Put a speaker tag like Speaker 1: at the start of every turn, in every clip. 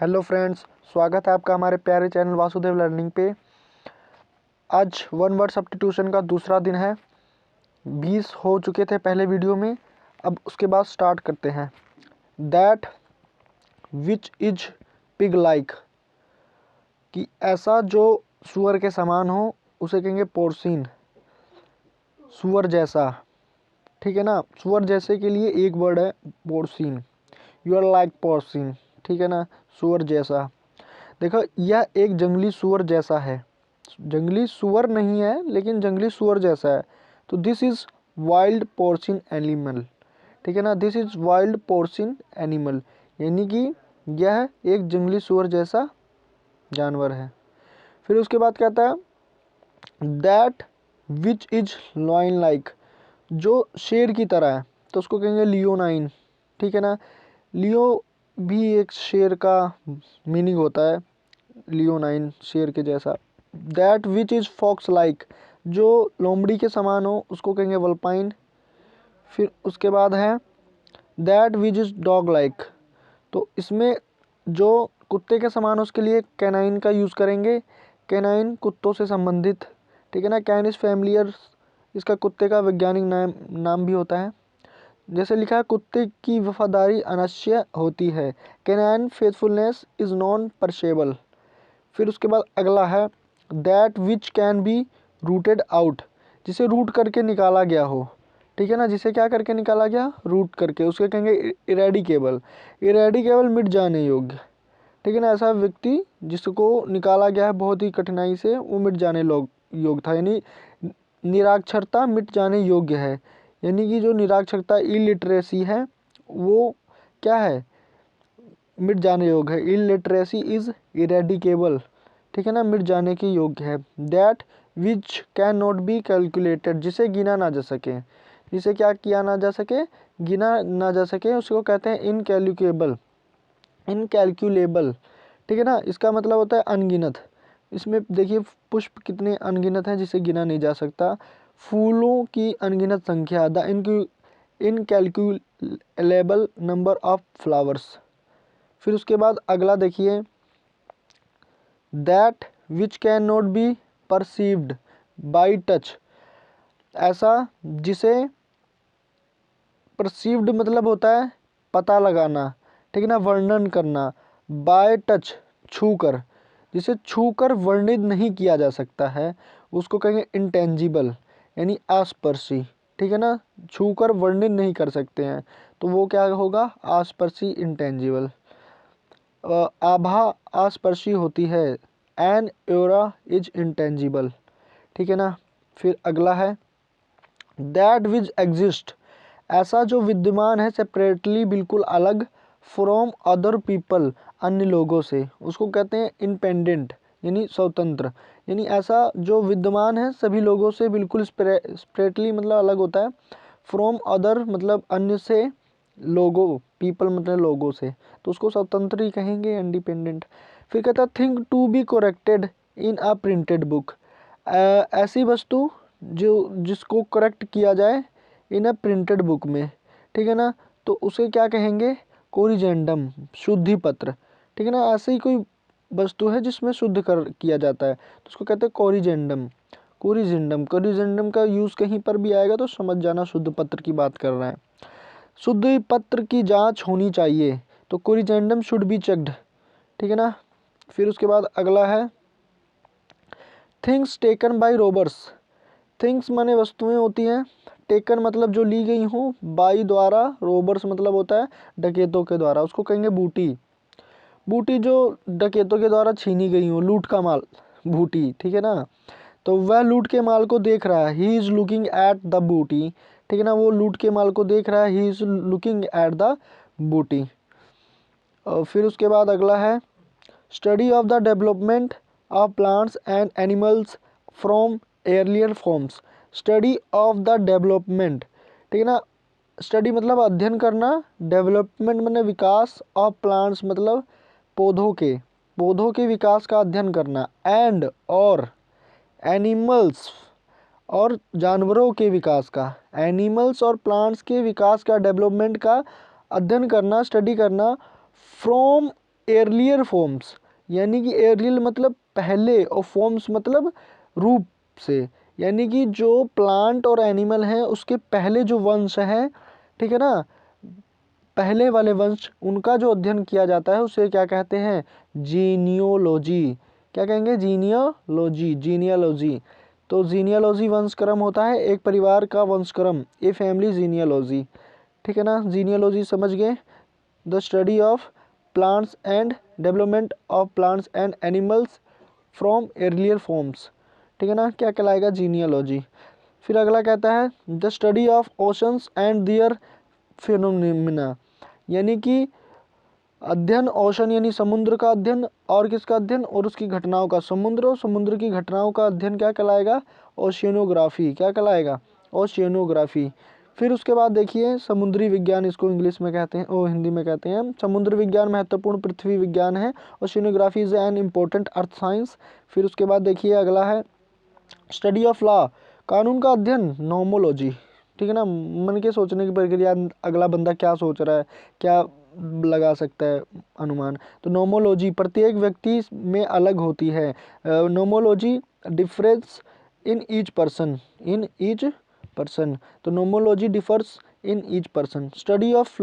Speaker 1: Hello friends, स्वागत है आपका हमारे प्यारे चैनल वासुदेव लर्निंग पे। आज वन वर्ड सब्स्टिट्यूशन का दूसरा दिन है। 20 हो चुके थे पहले वीडियो में, अब उसके बाद स्टार्ट करते हैं। That which is pig like, कि ऐसा जो सुअर के समान हो उसे कहेंगे पोर्सिन, सुअर जैसा। ठीक है ना, सुअर जैसे के लिए एक वर्ड है porcine. You are like porcine, ठीक है ना, सुअर जैसा। देखो, यह एक जंगली सुअर जैसा है। जंगली सुअर नहीं है लेकिन जंगली सुअर जैसा है, तो this is wild porcine animal. ठीक है ना, this is wild porcine animal, यानी कि यह एक जंगली सुअर जैसा जानवर है। फिर उसके बाद कहता है that which is lion like, जो शेर की तरह है, तो उसको कहेंगे लियोनाइन। ठीक है ना, लियो भी एक शेर का मीनिंग होता है, लियोनाइन शेर के जैसा। That which is fox like, जो लोमड़ी के समान हो उसको कहेंगे वल्पाइन। फिर उसके बाद है that which is dog like, तो इसमें जो कुत्ते के समान हो उसके लिए कैनाइन का यूज़ करेंगे। कैनाइन कुत्तों से संबंधित, ठीक है ना, कैनिस फैमिलियर इसका कुत्ते का वैज्ञानिक नाम भी होता है। जैसे लिखा है कुत्ते की वफादारी अनश्य होती है, कैनाइन फेथफुलनेस इज नॉन परशेबल। फिर उसके बाद अगला है that which can be rooted out, जिसे रूट करके निकाला गया हो। ठीक है ना, जिसे क्या करके निकाला गया, रूट करके, उसके कहेंगे इरेडिकेबल। इरेडिकेबल मिट जाने योग्य। ठीक है ना, ऐसा व्यक्ति जिसको निकाला गया है बहुत ही कठिनाई से, वो मिट जाने योग्य था, यानी निराक्षरता मिट जाने योग्य है। यानी कि जो निराक्षरता इलिटरेसी है वो क्या है, मिट जाने योग्य है। इलिटरेसी इज इरेडिकेबल, ठीक है ना, मिट जाने के योग्य है। That which can not be calculated, जिसे गिना ना जा सके, जिसे क्या किया ना जा सके, गिना ना जा सके, उसको कहते हैं इनकैल्कुलेबल। इनकैल्कुलेबल, ठीक है ना, इसका मतलब होता है अनगिनत। इसमें देखिए पुष्प कितने अनगिनत हैं जिसे गिना नहीं जा सकता। फूलों की अनगिनत संख्या, द इनकैल्कुलेबल नंबर ऑफ फ्लावर्स। फिर उसके बाद अगला देखिए that which can not be perceived by touch, ऐसा जिसे परसीव्ड मतलब होता है पता लगाना, ठीक है ना, वर्णन करना। बाय टच छू कर, जिसे छू कर वर्णित नहीं किया जा सकता है उसको कहेंगे इंटेंजिबल, यानी आस्पर्शी। ठीक है ना, छू कर वर्णित नहीं कर सकते हैं तो वो क्या होगा, आस्पर्शी, इंटेंजिबल। आभा आस्पर्शी होती है, एन एरा इज इंटेंजिबल। ठीक है ना। फिर अगला है दैट विच एग्जिस्ट, ऐसा जो विद्यमान है सेपरेटली, बिल्कुल अलग, फ्रॉम अदर पीपल, अन्य लोगों से, उसको कहते हैं इंडिपेंडेंट, यानी स्वतंत्र। यानी ऐसा जो विद्यमान है सभी लोगों से बिल्कुल सेपरेटली मतलब अलग होता है, फ्रॉम अदर मतलब अन्य से, लोगों, पीपल मतलब लोगों से, तो उसको स्वतंत्र ही कहेंगे, इंडिपेंडेंट। फिर कहता है think to be corrected in a printed book, ऐसी वस्तु जो जिसको करेक्ट किया जाए इन अ प्रिंटेड बुक में, ठीक है ना, तो उसे क्या कहेंगे, कोरिजेंडम, शुद्धि पत्र। ठीक है ना, ऐसे ही कोई वस्तु है जिसमें शुद्ध कर किया जाता है तो उसको कहते हैं कोरिजेंडम। कोरिजेंडम, कोरिजेंडम का यूज़ कहीं पर भी आएगा तो समझ जाना शुद्ध पत्र की बात कर रहा है। शुद्ध पत्र की जांच होनी चाहिए तो कोरिजेंडम शुड बी चेक्ड। ठीक है ना। फिर उसके बाद अगला है things taken by robbers. Things माने वस्तुएं होती हैं, टेकन मतलब जो ली गई हों, बाई द्वारा, रोबर्स मतलब होता है डकैतों के द्वारा, उसको कहेंगे बूटी। बूटी जो डकैतों के द्वारा छीनी गई हो, लूट का माल, बूटी। ठीक है ना, तो वह लूट के माल को देख रहा है, he is looking at the बूटी। ठीक है ना, वो लूट के माल को देख रहा है, he is looking at the बूटी। और फिर उसके बाद अगला है study of the development of plants and animals from earlier forms. Study of the development, ठीक है ना, स्टडी मतलब अध्ययन करना, डेवलपमेंट मतलब विकास, ऑफ प्लांट्स मतलब पौधों के विकास का अध्ययन करना, एंड और एनिमल्स और जानवरों के विकास का, एनिमल्स और प्लांट्स के विकास का, डेवलपमेंट का अध्ययन करना, स्टडी करना, फ्रॉम एर्लियर फॉर्म्स, यानी कि एर्लियर मतलब पहले और फॉर्म्स मतलब रूप से, यानी कि जो प्लांट और एनिमल हैं उसके पहले जो वंश हैं, ठीक है ना, पहले वाले वंश, उनका जो अध्ययन किया जाता है उसे क्या कहते हैं, जीनियोलॉजी। क्या कहेंगे, जीनियोलॉजी, जीनियोलॉजी। तो जीनियोलॉजी वंशक्रम होता है, एक परिवार का वंशक्रम, ए फैमिली जीनियोलॉजी, ठीक है ना। जीनियोलॉजी समझ गए, the study of plants and development of plants and animals from earlier forms, ठीक है ना, क्या कहलाएगा, जीनियोलॉजी। फिर अगला कहता है the study of oceans and their phenomena, यानी कि अध्ययन, ओशन यानी समुद्र का अध्ययन, और किसका अध्ययन, और उसकी घटनाओं का, समुद्र और समुद्र की घटनाओं का अध्ययन क्या कहलाएगा, ओशियनोग्राफी, क्या कहलाएगा, ओशियनोग्राफी। फिर उसके बाद देखिए समुद्री विज्ञान, इसको इंग्लिश में कहते हैं, ओ हिंदी में कहते हैं, समुद्र विज्ञान महत्वपूर्ण पृथ्वी विज्ञान है, oceanography is an important earth science. फिर उसके बाद देखिए अगला है स्टडी ऑफ लॉ, कानून का अध्ययन, नोमोलॉजी, ठीक है ना। मन के सोचने की प्रक्रिया, अगला बंदा क्या सोच रहा है, क्या लगा सकता है अनुमान। तो नोमोलॉजी प्रत्येक व्यक्ति में अलग होती है, nomology difference in each person, in each person, तो nomology differs in each person. Study of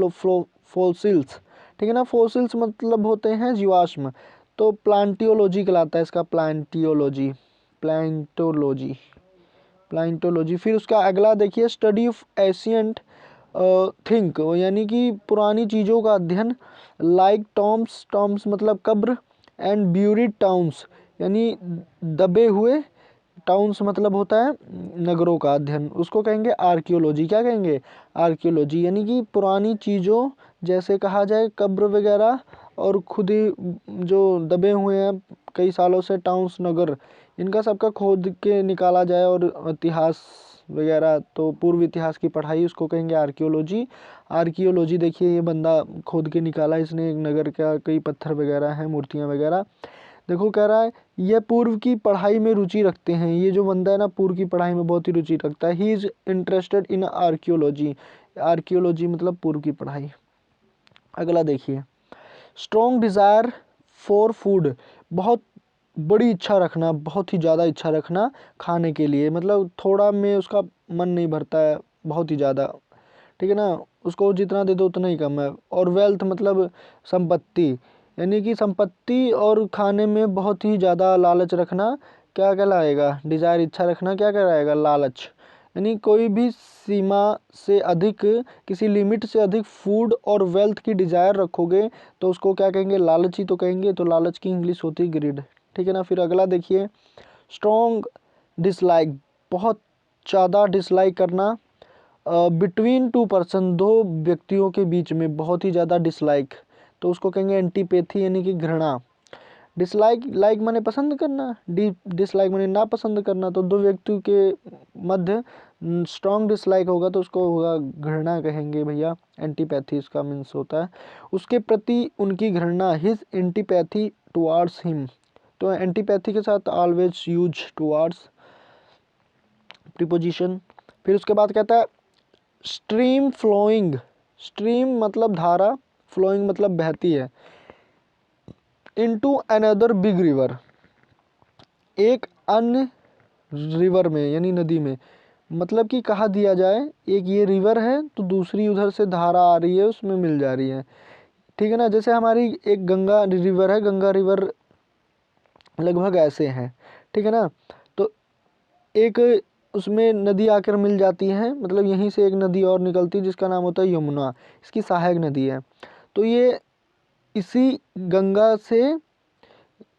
Speaker 1: fossils, ठीक है ना, फॉसिल्स मतलब होते हैं जीवाश्म, तो प्लांटियोलॉजी कहलाता है इसका, प्लांटियोलॉजी, प्लांटोलॉजी, प्लांटोलॉजी। फिर उसका अगला देखिए स्टडी ऑफ एशियंट थिंक, यानी कि पुरानी चीज़ों का अध्ययन, लाइक टॉम्स, टॉम्स मतलब कब्र, एंड ब्यूरिड टाउन्स, यानी दबे हुए, टाउन्स मतलब होता है नगरों का अध्ययन, उसको कहेंगे आर्कियोलॉजी। क्या कहेंगे, आर्कियोलॉजी, यानी कि पुरानी चीज़ों, जैसे कहा जाए कब्र वगैरह, और खुद ही जो दबे हुए हैं कई सालों से टाउन्स, नगर, इनका सबका खोद के निकाला जाए, और इतिहास वगैरह, तो पूर्व इतिहास की पढ़ाई, उसको कहेंगे आर्कियोलॉजी। आर्कियोलॉजी देखिए ये बंदा खोद के निकाला इसने एक नगर का, कई पत्थर वगैरह हैं, मूर्तियाँ वगैरह। देखो कह रहा है ये पूर्व की पढ़ाई में रुचि रखते हैं, ये जो बंदा है ना पूर्व की पढ़ाई में बहुत ही रुचि रखता है, he is interested in archaeology, archaeology मतलब पूर्व की पढ़ाई। अगला देखिए स्ट्रॉन्ग डिज़ायर फॉर फूड, बहुत बड़ी इच्छा रखना, बहुत ही ज़्यादा इच्छा रखना खाने के लिए, मतलब थोड़ा में उसका मन नहीं भरता है, बहुत ही ज़्यादा, ठीक है ना, उसको जितना दे दो उतना ही कम है। और वेल्थ मतलब संपत्ति, यानी कि संपत्ति और खाने में बहुत ही ज़्यादा लालच रखना, क्या कहलाएगा, डिज़ायर, इच्छा रखना क्या कहलाएगा, लालच। यानी कोई भी सीमा से अधिक, किसी लिमिट से अधिक फूड और वेल्थ की डिज़ायर रखोगे तो उसको क्या कहेंगे, लालची तो कहेंगे, तो लालच की इंग्लिश होती है ग्रीड, ठीक है ना। फिर अगला देखिए स्ट्रॉन्ग डिसलाइक, बहुत ज़्यादा डिसलाइक करना, बिटवीन टू पर्सन, दो व्यक्तियों के बीच में बहुत ही ज़्यादा डिसलाइक, तो उसको कहेंगे एंटीपैथी, यानी कि घृणा। डिसलाइक, लाइक माने पसंद करना, डिसलाइक माने ना पसंद करना, तो दो व्यक्तियों के मध्य स्ट्रॉन्ग डिसलाइक होगा तो उसको होगा घृणा कहेंगे भैया, एंटीपैथी इसका मीन्स होता है, उसके प्रति उनकी घृणा, हिज एंटीपैथी टुवार्ड्स हिम, तो एंटीपैथी के साथ ऑलवेज यूज टुवार्ड्स प्रीपोजिशन। फिर उसके बाद कहता है स्ट्रीम फ्लोइंग, स्ट्रीम मतलब धारा, फ्लोइंग मतलब बहती है, इनटू अनदर बिग रिवर, एक अन्य रिवर में यानी नदी में, मतलब कि कहा दिया जाए एक ये रिवर है तो दूसरी उधर से धारा आ रही है उसमें मिल जा रही है, ठीक है ना। जैसे हमारी एक गंगा रिवर है, गंगा रिवर लगभग ऐसे है, ठीक है ना, तो एक उसमें नदी आकर मिल जाती है, मतलब यहीं से एक नदी और निकलती है जिसका नाम होता है यमुना, इसकी सहायक नदी है, तो ये इसी गंगा से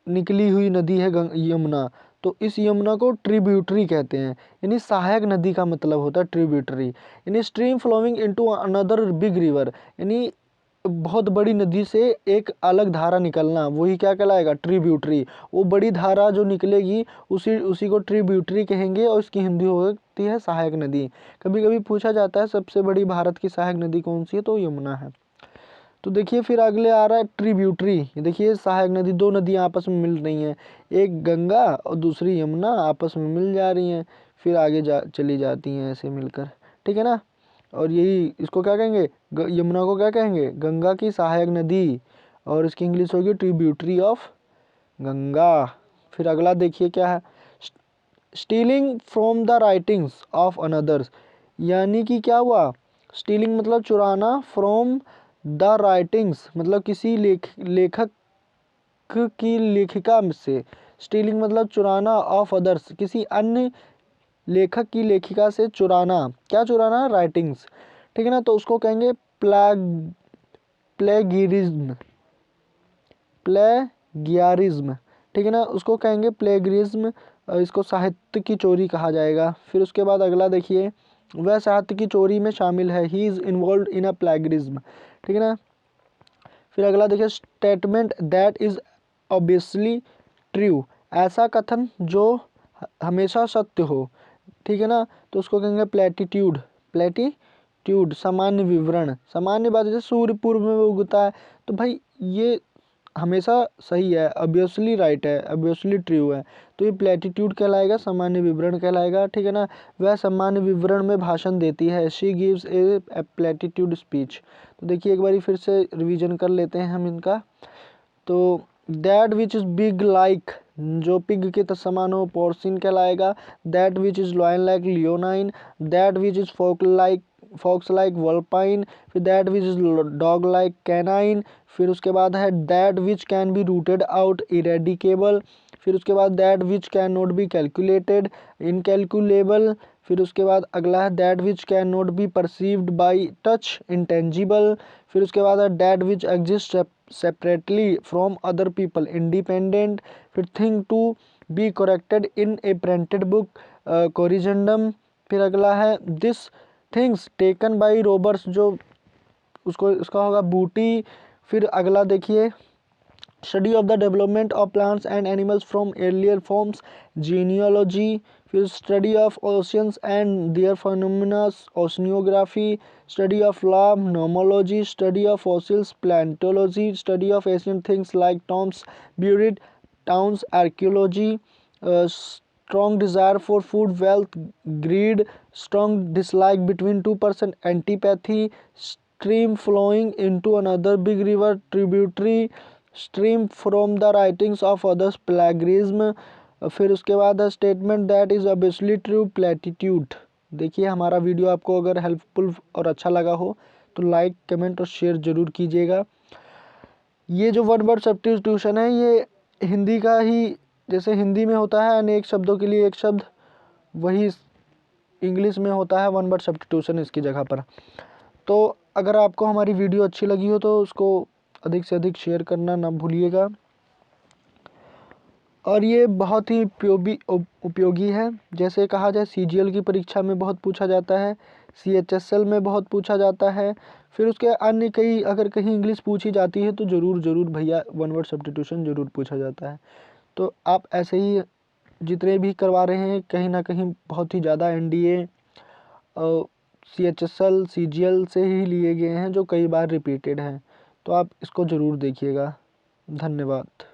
Speaker 1: निकली हुई नदी है यमुना, तो इस यमुना को ट्रिब्यूटरी कहते हैं, यानी सहायक नदी का मतलब होता है ट्रिब्यूटरी, यानी stream flowing into another big river, यानी बहुत बड़ी नदी से एक अलग धारा निकलना, वही क्या कहलाएगा, ट्रिब्यूटरी। वो बड़ी धारा जो निकलेगी उसी उसी को ट्रिब्यूटरी कहेंगे, और इसकी हिंदी होती है सहायक नदी। कभी कभी पूछा जाता है सबसे बड़ी भारत की सहायक नदी कौन सी है, तो यमुना है। तो देखिए फिर अगले आ रहा है ट्रिब्यूटरी, देखिए सहायक नदी, दो नदियाँ आपस में मिल रही हैं, एक गंगा और दूसरी यमुना आपस में मिल जा रही हैं, फिर आगे चली जाती हैं ऐसे मिलकर, ठीक है ना। और यही इसको क्या कहेंगे, यमुना को क्या कहेंगे, गंगा की सहायक नदी, और इसकी इंग्लिश होगी ट्रिब्यूटरी ऑफ गंगा। फिर अगला देखिए क्या है, stealing from the writings of another's, यानी कि क्या हुआ, स्टीलिंग मतलब चुराना, फ्रॉम द राइटिंग्स मतलब किसी लेखक की लेखिका से, स्टीलिंग मतलब चुराना, ऑफ अदर्स किसी अन्य लेखक की लेखिका से चुराना, क्या चुराना, राइटिंग्स, ठीक है ना। तो उसको कहेंगे प्लेगियरिज्म, प्लेगियरिज्म, ठीक है ना, उसको कहेंगे प्लेगियरिज्म। इसको साहित्य की चोरी कहा जाएगा। फिर उसके बाद अगला देखिए, वह साहित्य की चोरी में शामिल है, he is involve in a plagiarism, ठीक है ना। फिर अगला देखिए, statement that is obviously true, ऐसा कथन जो हमेशा सत्य हो, ठीक है ना। तो उसको कहेंगे प्लेटिट्यूड, प्लेटिट्यूड सामान्य विवरण, सामान्य बात, जैसे सूर्य पूर्व में उगता है, तो भाई ये हमेशा सही है, ऑब्वियसली राइट है, ऑब्वियसली ट्रू है, तो ये प्लेटिट्यूड कहलाएगा, सामान्य विवरण कहलाएगा, ठीक है ना। वह सामान्य विवरण में भाषण देती है, she gives A platitude speech. तो देखिए एक बारी फिर से रिवीजन कर लेते हैं हम इनका। तो that which is pig like, जो पिग के समान हो, पोर्सिन कहलाएगा। That which is lion like, leonine. That which is fox like, vulpine. फिर that which is dog like, canine. फिर उसके बाद है that which can be rooted out, eradicable. फिर उसके बाद that which can not be calculated, incalculable. फिर उसके बाद अगला है that which can not be perceived by touch, intangible. फिर उसके बाद है that which exist separately from other people, independent. फिर thing to be corrected in a printed book, corrigendum. फिर अगला है this things taken by robbers, जो उसको इसका होगा बूटी। फिर अगला देखिए, study of the development of plants and animals from earlier forms, genealogy. फिर study of oceans and their phenomena, oceanography. Study of law, nomology. Study of fossils, palaeontology. Study of ancient things like tombs, buried towns, archaeology. Strong desire for food, wealth, greed. Strong dislike between two person, antipathy. Stream flowing into another big river, tributary. Stream from the writings of others, plagiarism. फिर उसके बाद है statement that is obviously true, platitude. देखिए हमारा video आपको अगर helpful और अच्छा लगा हो तो लाइक, कमेंट और शेयर जरूर कीजिएगा। ये जो वन वर्ड सब्स्टिट्यूशन है, ये हिंदी का ही, जैसे हिंदी में होता है अनेक शब्दों के लिए एक शब्द, वही इंग्लिश में होता है वन वर्ड सब्स्टिट्यूशन इसकी जगह पर। तो अगर आपको हमारी वीडियो अच्छी लगी हो तो उसको अधिक से अधिक शेयर करना ना भूलिएगा। और ये बहुत ही उपयोगी है, जैसे कहा जाए सीजीएल की परीक्षा में बहुत पूछा जाता है, सीएचएसएल में बहुत पूछा जाता है। फिर उसके अन्य कई, अगर कहीं इंग्लिश पूछी जाती है तो ज़रूर भैया वन वर्ड सब्स्टिट्यूशन ज़रूर पूछा जाता है। तो आप ऐसे ही जितने भी करवा रहे हैं, कहीं ना कहीं बहुत ही ज़्यादा एनडीए और सीएचएसएल सीजीएल से ही लिए गए हैं, जो कई बार रिपीटेड हैं। तो आप इसको ज़रूर देखिएगा। धन्यवाद।